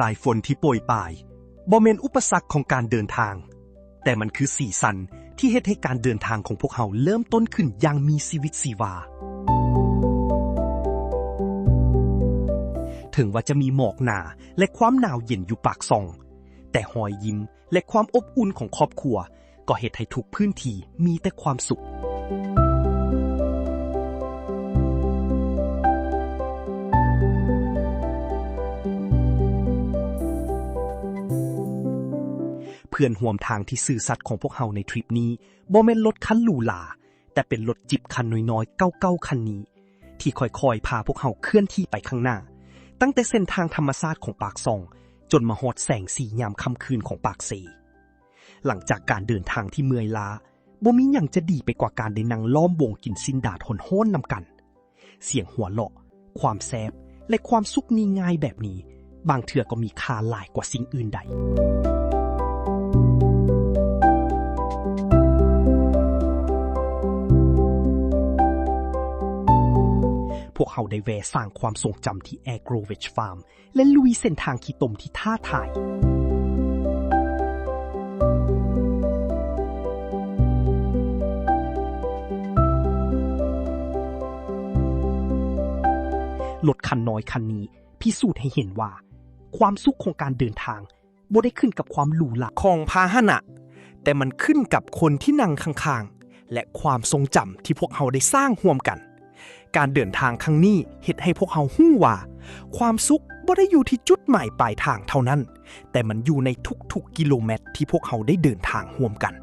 ายฝนที่โปรยปรายบ่แม่นอุปสรรคของการเดินทางแต่มันคือสีสันที่เฮ็ดให้การเดินทางของพวกเฮาเริ่มต้นขึ้นอย่างมีชีวิตชีวาถึงว่าจะมีหมอกหนาและความหนาวเย็นอยู่ปากซ่องแต่รอยยิ้มและความอบอุ่นของครอบครัวก็เฮ็ดให้ทุกพื้นที่มีแต่ความสุขเพื่อนร่วมทางที่ซื่อสัตย์ของพวกเฮาในทริปนี้บ่แม่นรถคันหรูหราแต่เป็นรถจิบคันน้อยๆเก่าๆคันนี้ที่ค่อยๆพาพวกเฮาเคลื่อนที่ไปข้างหน้าตั้งแต่เส้นทางธรรมชาติของปากซ่องจนมาฮอดแสงสียามค่ำคืนของปากเซหลังจากการเดินทางที่เมื่อยล้าบ่มีหยังจะดีไปกว่าการได้นั่งล้อมวงกินซินดาดโหนๆนำกันเสียงหัวเราะความแซ่บและความสุขง่ายๆแบบนี้บางเทื่อก็มีค่าหลายกว่าสิ่งอื่นใดพวกเขาได้แวะสร้างความทรงจำที่ Agroveg Farm และลุยเส้นทางขี้ตมที่ท้าทายรถคันน้อยคันนี้พิสูจน์ให้เห็นว่าความสุขของการเดินทางบ่ได้ขึ้นกับความหรูหราของพาหนะแต่มันขึ้นกับคนที่นั่งข้างๆและความทรงจำที่พวกเขาได้สร้างร่วมกันการเดินทางครั้งนี้เฮ็ดให้พวกเขาฮู้ว่าความสุขบ่ได้อยู่ที่จุดหมายปลายทางเท่านั้นแต่มันอยู่ในทุกๆกิโลเมตรที่พวกเขาได้เดินทางร่วมกัน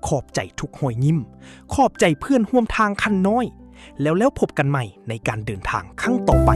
ขอบใจทุกรอยยิ้มขอบใจเพื่อนร่วมทางคันน้อยแล้วพบกันใหม่ในการเดินทางครั้งต่อไป